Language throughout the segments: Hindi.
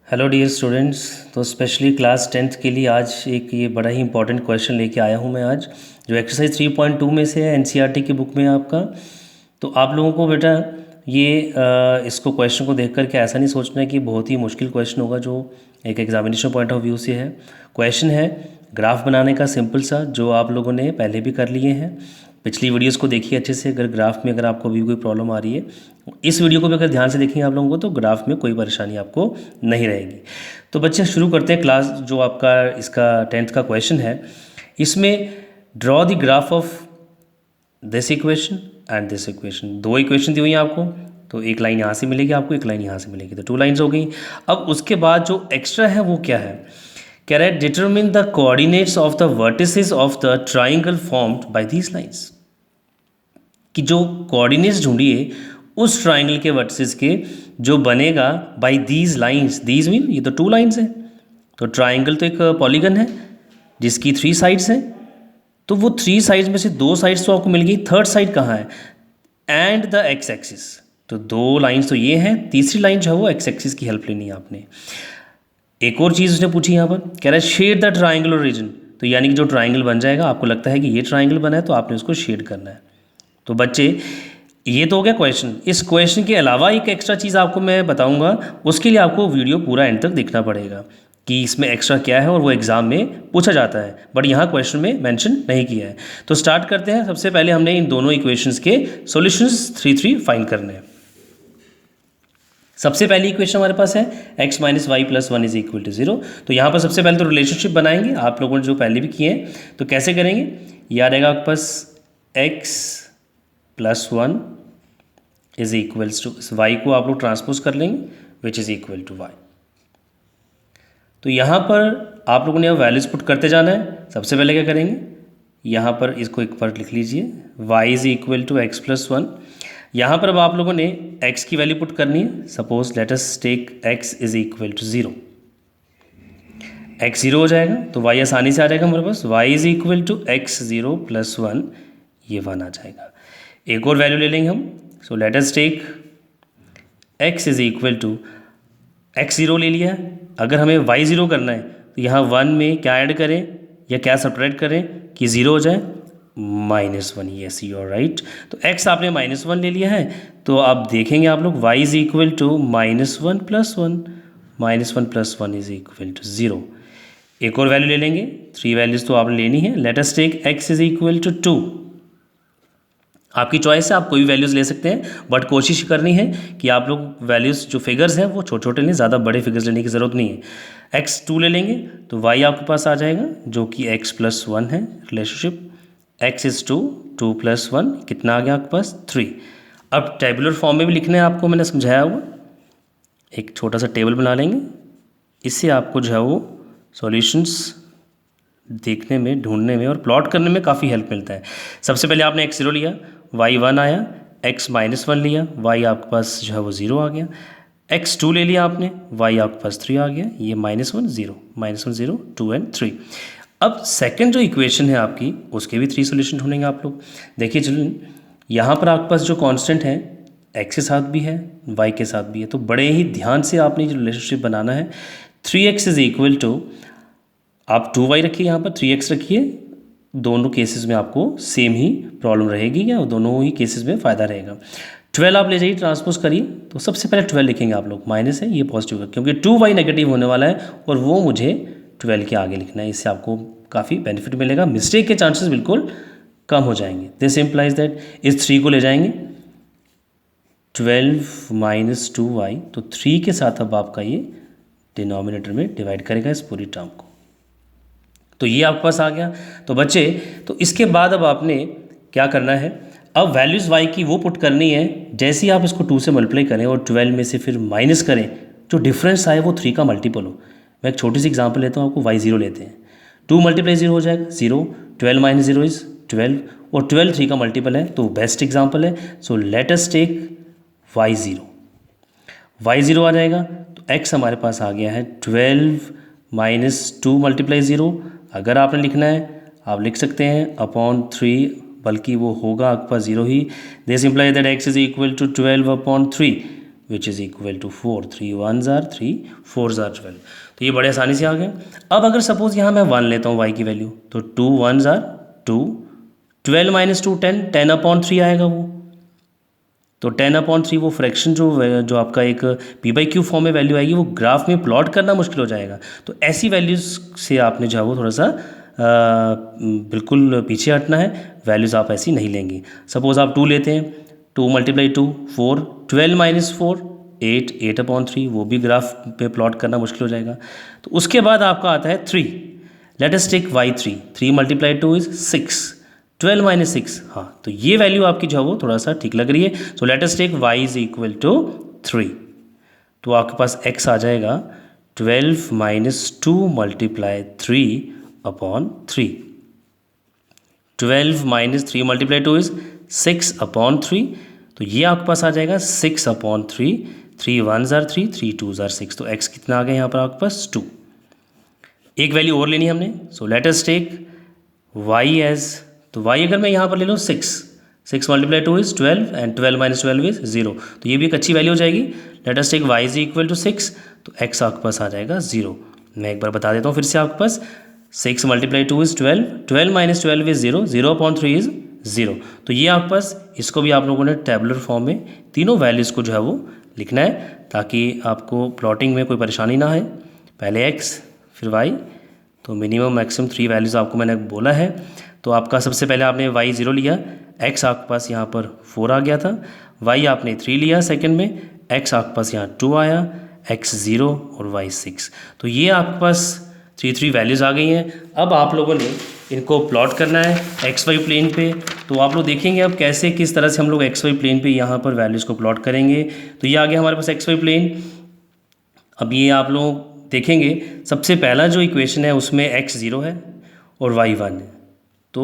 Hello dear students. तो स्पेशली क्लास 10th के लिए आज एक ये बड़ा ही इंपॉर्टेंट क्वेश्चन लेके आया हूँ मैं आज, जो एक्सरसाइज 3.2 में से है, एनसीईआरटी की बुक में आपका। तो आप लोगों को बेटा ये इसको क्वेश्चन को देख करके ऐसा नहीं सोचना है कि बहुत ही मुश्किल क्वेश्चन होगा, जो एक एग्जामिनेशन पॉइंट ऑफ व्यू से है। क्वेश्चन है ग्राफ बनाने का सिंपल सा, जो आप लोगों ने पहले भी कर लिए हैं। पिछली वीडियोस को देखिए अच्छे से। अगर ग्राफ में अगर आपको अभी कोई प्रॉब्लम आ रही है, इस वीडियो को भी अगर ध्यान से देखेंगे आप लोगों को, तो ग्राफ में कोई परेशानी आपको नहीं रहेगी। तो बच्चे शुरू करते हैं क्लास। जो आपका इसका 10th का क्वेश्चन है, इसमें draw the graph of this equation and this equation. दो इक्वेशन दी हुई हैं आपको, तो एक लाइन यहाँ से मिलेगी आपको, एक लाइन यहाँ से मिलेगी, तो 2 लाइन्स हो गई। अब उसके बाद जो एक्स्ट्रा है वो क्या है, कह रहा है determine the coordinates of the vertices of the triangle formed by these lines. कि जो कोऑर्डिनेट्स ढूंढिए उस ट्राइंगल के वर्टिसेस के जो बनेगा by these lines. These mean ये तो 2 लाइन्स हैं, तो ट्राइंगल तो एक पॉलीगन है जिसकी 3 साइड्स हैं। तो वो 3 साइड्स में से 2 साइड्स तो आपको मिल गई, थर्ड साइड कहाँ है, एंड द एक्स एक्सिस। तो 2 लाइन्स तो ये हैं, तीसरी लाइन जो है वो एक्स एक्सिस की हेल्प लेनी है आपने। एक और चीज़ उसने पूछी यहाँ पर, कह रहा है शेड द ट्राइंगुलर रीजन। तो यानी कि जो ट्राइंगल बन जाएगा, आपको लगता है कि ये ट्राइंगल बना है, तो आपने उसको शेड करना है। तो बच्चे ये तो हो गया क्वेश्चन। इस क्वेश्चन के अलावा एक एक्स्ट्रा चीज़ आपको मैं बताऊंगा, उसके लिए आपको वीडियो पूरा एंड तक देखना पड़ेगा कि इसमें एक्स्ट्रा क्या है, और वो एग्जाम में पूछा जाता है बट यहाँ क्वेश्चन में मेंशन नहीं किया है। तो स्टार्ट करते हैं। सबसे पहले हमने इन दोनों इक्वेशंस के सॉल्यूशंस 3 फाइंड करने हैं। सबसे पहली इक्वेशन हमारे पास है x minus y plus 1 is equal to 0। तो यहाँ पर सबसे पहले तो रिलेशनशिप बनाएंगे, आप लोगों ने जो पहले भी किए हैं। तो कैसे करेंगे, याद रहेगा आपके पास x plus 1 is equals to y को आप लोग ट्रांसपोज कर लेंगे, which is equal to y. तो यहाँ पर आप लोगों ने वैल्यूज पुट करते जाना है। सबसे पहले क्या करेंगे, यहाँ पर इसको एक बार लिख लीजिए, y is equal to x plus 1। यहाँ पर अब आप लोगों ने x की वैल्यू पुट करनी है। Suppose let us take x is equal to 0। x 0 हो जाएगा तो y आसानी से आ जाएगा हमारे पास, y is equal to x 0 plus 1, ये 1 आ जाएगा। एक और वैल्यू ले लेंगे हम। So let us take x is equal to x 0 ले लिया। अगर हमें y 0 करना है, तो यहाँ 1 में क्या ऐड करें या क्या सब्ट्रैक्ट करें कि 0 हो जाए, -1। Yes you are right. तो x आपने -1 ले लिया है, तो आप देखेंगे आप लोग y is equal to -1 plus 1, -1 plus 1 is equal to 0। एक और वैल्यू ले लेंगे, 3 वैल्यूज तो आपने लेनी है। Let us take x is equal to 2। आपकी चॉइस है, आप कोई भी वैल्यूज़ ले सकते हैं, बट कोशिश करनी है कि आप लोग वैल्यूज़ जो फिगर्स हैं वो छोटे छोटे लें, ज़्यादा बड़े फिगर्स लेने की ज़रूरत नहीं है। x 2 ले लेंगे तो y आपके पास आ जाएगा, जो कि x प्लस 1 है रिलेशनशिप। x इज़ 2, 2 प्लस 1 कितना आ गया आपके पास, 3। अब टेबुलर फॉर्म में भी लिखना है आपको, मैंने समझाया हुआ। एक छोटा सा टेबल बना लेंगे, इससे आपको जो है वो सॉल्यूशंस देखने में, ढूंढने में और प्लॉट करने में काफ़ी हेल्प मिलता है। सबसे पहले आपने x 0 लिया, y 1 आया, x -1 लिया, y आपके पास जो है वो 0 आ गया। x 2 ले लिया आपने, y आपके पास 3 आ गया। ये -1 0, -1 0, 2 एंड 3। अब सेकंड जो इक्वेशन है आपकी, उसके भी 3 सोल्यूशन ढूंढेंगे आप लोग। देखिए चिल्ड्रन, यहाँ पर आपके पास जो कांस्टेंट है x के साथ भी है, y के साथ भी है, तो बड़े ही ध्यान से आपने जो रिलेशनशिप बनाना है। 3x इज इक्वल टू, आप 2y रखिए, यहाँ पर 3x रखिए। दोनों केसेस में आपको सेम ही प्रॉब्लम रहेगी, या दोनों ही केसेस में फ़ायदा रहेगा। 12 आप ले जाइए, ट्रांसपोज करिए। तो सबसे पहले 12 लिखेंगे आप लोग, माइनस है ये पॉजिटिव है, क्योंकि 2y नेगेटिव होने वाला है और वो मुझे 12 के आगे लिखना है। इससे आपको काफ़ी बेनिफिट मिलेगा, मिस्टेक के चांसेस बिल्कुल कम हो जाएंगे। दिस इम्प्लाइज दैट इस 3 को ले जाएंगे, 12 माइनस 2y, तो 3 के साथ अब आपका ये डिनोमिनेटर में डिवाइड करेगा इस पूरी टर्म को। तो ये आपके पास आ गया। तो बच्चे, तो इसके बाद अब आपने क्या करना है, अब वैल्यूज़ y की वो पुट करनी है। जैसे ही आप इसको 2 से मल्टीप्लाई करें और 12 में से फिर माइनस करें, जो डिफरेंस आए वो 3 का मल्टीपल हो। मैं एक छोटी सी एग्जांपल लेता हूँ आपको, y 0 लेते हैं, 2 × 0 हो जाएगा 0, 12 - 0 इज़ 12, और 12 3 का मल्टीपल है, तो बेस्ट एग्जाम्पल है। So let us take y 0, y 0 आ जाएगा, तो x हमारे पास आ गया है 12 - 2 × 0। अगर आपने लिखना है आप लिख सकते हैं अपॉन 3, बल्कि वो होगा आपके पास 0 ही। This implies that x is equal to 12 upon 3। Which is equal to 4, 3 1s are 3 4s are 12। तो ये बड़े आसानी से आ गए। अब अगर सपोज़ यहाँ मैं 1 लेता हूँ y की वैल्यू, तो 2 1s are 2, 12 माइनस 2 10, 10/3 आएगा वो। तो 10/3 वो फ्रैक्शन जो आपका एक p/q फॉर्म में वैल्यू आएगी, वो ग्राफ में प्लॉट करना मुश्किल हो जाएगा। तो ऐसी वैल्यूज़ से आपने जो है वो थोड़ा सा बिल्कुल पीछे हटना है, वैल्यूज़ आप ऐसी नहीं लेंगे। सपोज़ आप 2 लेते हैं, 2 × 2 4, 12 माइनस 4 8, 8/3, वो भी ग्राफ पे प्लॉट करना मुश्किल हो जाएगा। तो उसके बाद आपका आता है 3, let us take y3, 3 × 2 is 6, 12 minus 6, हाँ, तो ये वैल्यू आपकी जो है वो थोड़ा सा ठीक लग रही है। So let us take y is equal to 3, तो आपके पास x आ जाएगा 12 माइनस 2 × 3/3, 12 माइनस 3 × 2 इज 6/3, तो ये आपके पास आ जाएगा 6/3, 3 1s are 3, 3 2s are 6, तो x कितना आ गया यहाँ पर आपके पास 2। एक वैल्यू और लेनी हमने, so let us take y as, तो y अगर मैं यहाँ पर ले लूँ 6 × 2 इज़ 12 एंड 12 माइनस 12 इज़ 0, तो ये भी एक अच्छी वैल्यू हो जाएगी। Let us take y is equal to 6, तो x आपके पास आ जाएगा 0। मैं एक बार बता देता हूँ फिर से आपके पास, 6 × 2 इज़ 12, 12 माइनस 12 इज़ 0, 0/3 इज़ 0। तो ये आपके पास, इसको भी आप लोगों ने टेबुलर फॉर्म में तीनों वैल्यूज़ को जो है वो लिखना है, ताकि आपको प्लॉटिंग में कोई परेशानी ना है। पहले x फिर y, तो मिनिमम मैक्सिमम 3 वैल्यूज़ आपको मैंने बोला है। तो आपका सबसे पहले आपने y 0 लिया, x आपके पास यहाँ पर 4 आ गया था, y आपने 3 लिया सेकंड में, x आपके पास यहाँ 2 आया, x 0 और y 6। तो ये आपके पास 3 वैल्यूज़ आ गई हैं। अब आप लोगों ने इनको प्लॉट करना है xy प्लेन पे। तो आप लोग देखेंगे अब कैसे, किस तरह से हम लोग xy प्लेन पे यहाँ पर वैल्यूज़ को प्लॉट करेंगे। तो ये आ गया हमारे पास xy प्लेन। अब ये आप लोग देखेंगे, सबसे पहला जो इक्वेशन है उसमें x 0 है और y 1 है। तो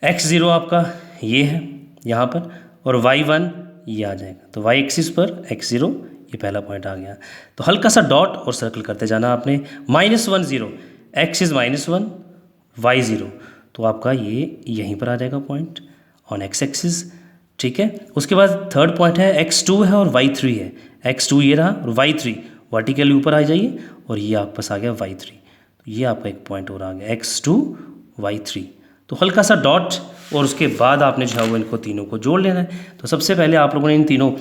x 0 आपका ये है यहाँ पर, और y 1 ये आ जाएगा। तो y एक्सिस पर x 0, ये पहला पॉइंट आ गया। तो हल्का सा डॉट और सर्कल करते जाना आपने, -1 0, x इज़ -1, y 0, तो आपका ये यहीं पर आ जाएगा पॉइंट ऑन x एक्सिस, ठीक है। उसके बाद थर्ड पॉइंट है x 2 है और y 3 है, x 2 ये रहा और y 3 वर्टिकली ऊपर आ जाइए, और ये आपके पास आ गया y 3, तो ये आपका एक पॉइंट और आ गया x 2 y 3। तो हल्का सा डॉट, और उसके बाद आपने जो है वो इनको तीनों को जोड़ लेना है। तो सबसे पहले आप लोगों ने इन तीनों,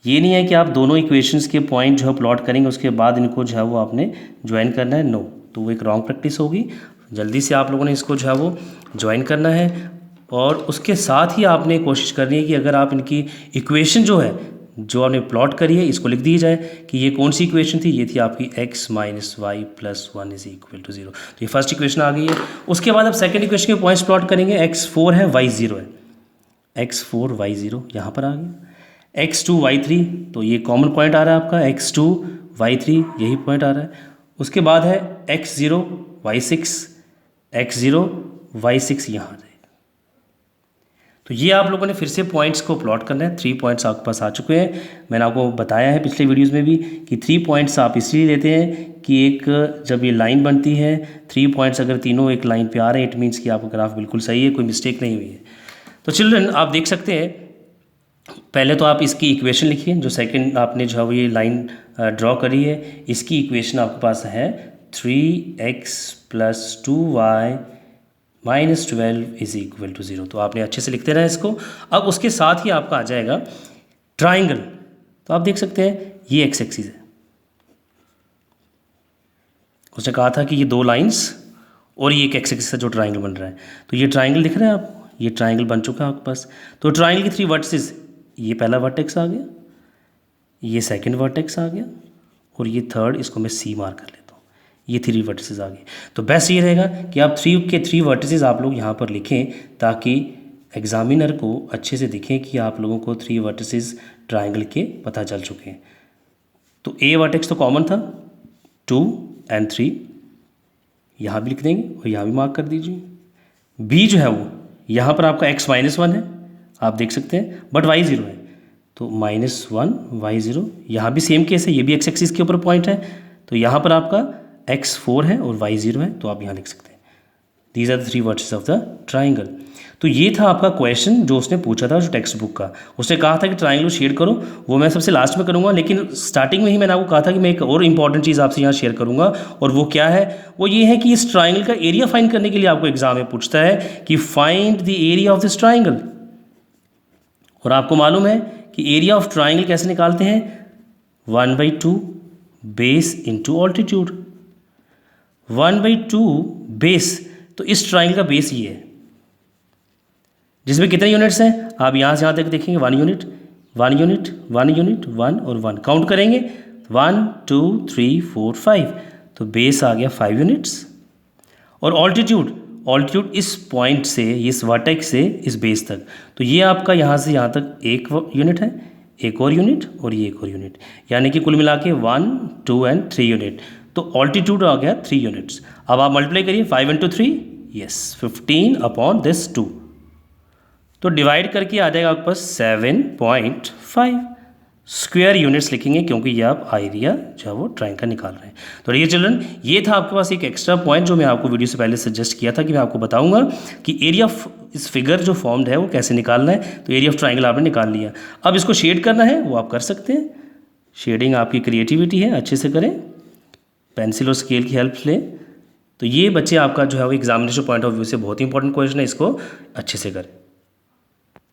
ये नहीं है कि आप दोनों इक्वेशंस के पॉइंट जो है प्लॉट करेंगे उसके बाद इनको जो है वो आपने ज्वाइन करना है, नो, तो वो एक रॉन्ग प्रैक्टिस होगी। जल्दी से आप लोगों ने इसको जो है वो ज्वाइन करना है, और उसके साथ ही आपने कोशिश करनी है कि अगर आप इनकी इक्वेशन जो है, जो आपने प्लॉट करी है, इसको लिख दी जाए कि ये कौन सी इक्वेशन थी, ये थी आपकी x - y + 1 is equal to 0। तो ये फर्स्ट इक्वेशन आ गई है। उसके बाद आप सेकंड इक्वेशन के पॉइंट्स प्लॉट करेंगे, x 4 है y 0 है, x 4 y 0 यहाँ पर आ गया, x 2 y 3, तो ये कॉमन पॉइंट आ रहा है आपका, x 2 y 3 यही पॉइंट आ रहा है। उसके बाद है x 0 y 6, x 0 y 6 यहाँ आ जाएगा। तो ये आप लोगों ने फिर से पॉइंट्स को प्लॉट करना है। 3 पॉइंट्स आपके पास आ चुके हैं। मैंने आपको बताया है पिछले वीडियोस में भी कि 3 पॉइंट्स आप इसलिए लेते हैं कि एक जब ये लाइन बनती है, 3 पॉइंट्स अगर तीनों एक लाइन पे आ रहे हैं, इट मीन्स कि आपका ग्राफ बिल्कुल सही है, कोई मिस्टेक नहीं हुई है। तो चिल्ड्रन आप देख सकते हैं, पहले तो आप इसकी इक्वेशन लिखिए, जो सेकेंड आपने जो है वो ये लाइन ड्रॉ करी है, इसकी इक्वेशन आपके पास है 3x + 2y -12 is equal to 0। तो आपने अच्छे से लिखते रहे इसको। अब उसके साथ ही आपका आ जाएगा ट्राइंगल। तो आप देख सकते हैं ये x एक्सिस है, उसने कहा था कि ये 2 लाइंस और ये एक x एक्सिस है जो ट्राइंगल बन रहा है। तो ये ट्राइंगल दिख रहा है आपको, ये ट्राइंगल बन चुका है आपके पास। तो ट्राइंगल की 3 वर्टिसेस, ये पहला वर्टेक्स आ गया, ये सेकंड वर्टेक्स आ गया, और ये थर्ड, इसको मैं C मार्क कर लेता हूँ, ये 3 वर्टिसेस आ गए। तो बेस्ट ये रहेगा कि आप 3 के 3 वर्टिसेस आप लोग यहाँ पर लिखें, ताकि एग्जामिनर को अच्छे से दिखें कि आप लोगों को 3 वर्टिसेस ट्राइंगल के पता चल चुके हैं। तो A वर्टेक्स तो कॉमन था, 2 और 3 यहाँ भी लिख देंगे और यहाँ भी मार्क कर दीजिए। B जो है वो यहाँ पर आपका x -1 है, आप देख सकते हैं, बट y 0 है, तो -1 y 0, यहाँ भी सेम केस है, ये भी x एक्सिस के ऊपर पॉइंट है, तो यहाँ पर आपका x 4 है और y 0 है, तो आप यहाँ लिख सकते हैं these are the 3 vertices of the triangle. तो ये था आपका क्वेश्चन जो उसने पूछा था जो टेक्स्ट बुक का। उसने कहा था कि ट्राइंगल शेड करो, वो मैं सबसे लास्ट में करूँगा, लेकिन स्टार्टिंग में ही मैंने आपको कहा था कि मैं एक और इंपॉर्टेंट चीज़ आपसे यहाँ शेयर करूँगा, और वो क्या है, वो ये है कि इस ट्राइंगल का एरिया फाइंड करने के लिए आपको एग्जाम में पूछता है कि find the area of this triangle. और आपको मालूम है कि एरिया ऑफ ट्राइंगल कैसे निकालते हैं, 1/2 बेस इंटू ऑल्टीट्यूड। 1/2 बेस, तो इस ट्राइंगल का बेस ये है, जिसमें कितने यूनिट्स हैं, आप यहाँ से यहाँ तक देखेंगे 1 यूनिट 1 यूनिट 1 यूनिट 1 और 1, काउंट करेंगे 1 2 3 4 5, तो बेस आ गया 5 यूनिट्स। और ऑल्टीट्यूड इस पॉइंट से, इस वर्टेक्स से इस बेस तक, तो ये आपका यहाँ से यहाँ तक 1 यूनिट है, एक और यूनिट और ये एक और यूनिट, यानी कि कुल मिला के 1 2 एंड 3 यूनिट, तो ऑल्टीट्यूड आ गया 3 यूनिट्स। अब आप मल्टीप्लाई करिए 5 इंटू 3, यस 15 अपॉन दिस 2, तो डिवाइड करके आ जाएगा आपके पास 7.5 स्क्वायर यूनिट्स लिखेंगे, क्योंकि ये आप एरिया जो है वो ट्राइंगल का निकाल रहे हैं। तो देखिए चिल्ड्रन, ये था आपके पास एक एक्स्ट्रा पॉइंट जो मैं आपको वीडियो से पहले सजेस्ट किया था कि मैं आपको बताऊंगा कि एरिया ऑफ इस फिगर जो फॉर्म्ड है वो कैसे निकालना है। तो एरिया ऑफ ट्राइंगल आपने निकाल लिया, अब इसको शेड करना है वो आप कर सकते हैं। शेडिंग आपकी क्रिएटिविटी है, अच्छे से करें, पेंसिल और स्केल की हेल्प लें। तो ये बच्चे आपका जो है वो एग्जामिनेशन पॉइंट ऑफ व्यू से बहुत ही इंपॉर्टेंट क्वेश्चन है, इसको अच्छे से करें।